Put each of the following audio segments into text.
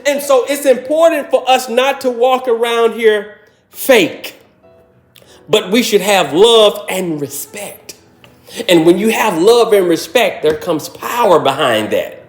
And so it's important for us not to walk around here fake, but we should have love and respect. And when you have love and respect, there comes power behind that.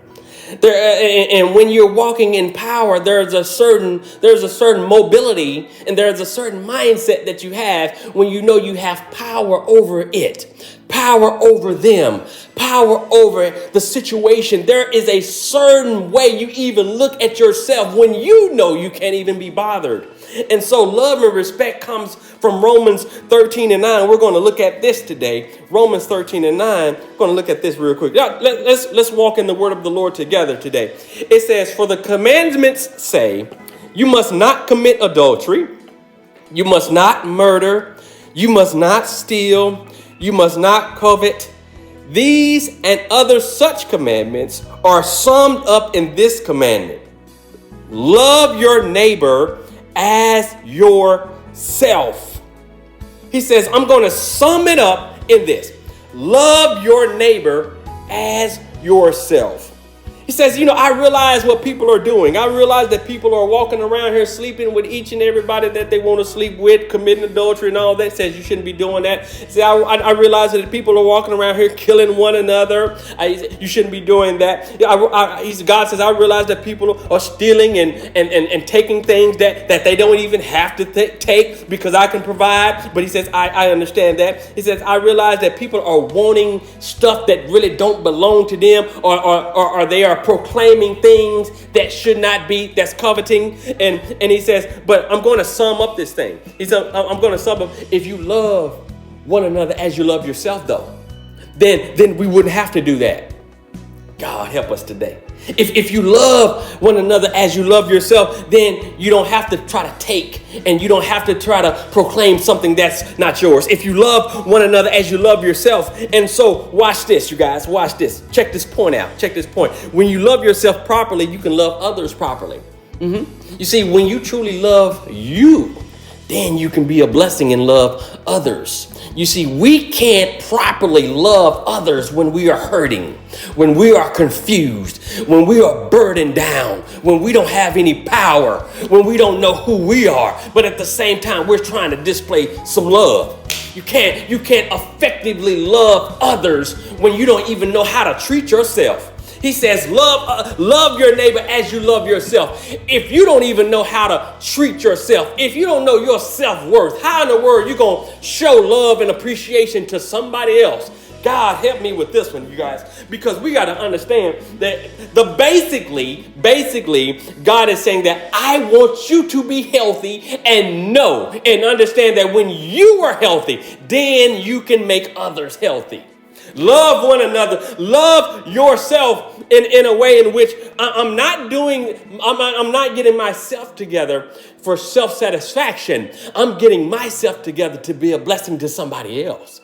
And when you're walking in power, there's a certain mobility and there's a certain mindset that you have when you know you have power over it, power over them, power over the situation. There is a certain way you even look at yourself when you know you can't even be bothered. And so love and respect comes from Romans 13 and 9. We're going to look at this today. Romans 13 and 9. We're going to look at this real quick. Let's walk in the word of the Lord together today. It says, for the commandments say, you must not commit adultery. You must not murder. You must not steal. You must not covet. These and other such commandments are summed up in this commandment. Love your neighbor as yourself. He says, I'm going to sum it up in this. Love your neighbor as yourself. He says, I realize what people are doing. I realize that people are walking around here sleeping with each and everybody that they want to sleep with, committing adultery and all that. He says you shouldn't be doing that. See, I realize that people are walking around here killing one another. You shouldn't be doing that. God says, I realize that people are stealing and taking things that they don't even have to take because I can provide. But he says, I understand that. He says, I realize that people are wanting stuff that really don't belong to them, or they are proclaiming things that should not be, that's coveting. And he says, but I'm going to sum up this thing. He said, I'm going to sum up. If you love one another as you love yourself, though, then we wouldn't have to do that. God help us today. If you love one another as you love yourself, then you don't have to try to take, and you don't have to try to proclaim something that's not yours. If you love one another as you love yourself. And so watch this, you guys, watch this. Check this point out. Check this point. When you love yourself properly, you can love others properly. You see, when you truly love you, then you can be a blessing and love others. You see, we can't properly love others when we are hurting, when we are confused, when we are burdened down, when we don't have any power, when we don't know who we are. But at the same time, we're trying to display some love. You can't effectively love others when you don't even know how to treat yourself. He says, love your neighbor as you love yourself. If you don't even know how to treat yourself, if you don't know your self-worth, how in the world are you going to show love and appreciation to somebody else? God help me with this one, you guys, because we got to understand that basically, God is saying that I want you to be healthy and know and understand that when you are healthy, then you can make others healthy. Love one another. Love yourself in a way in which I'm not getting myself together for self-satisfaction. I'm getting myself together to be a blessing to somebody else.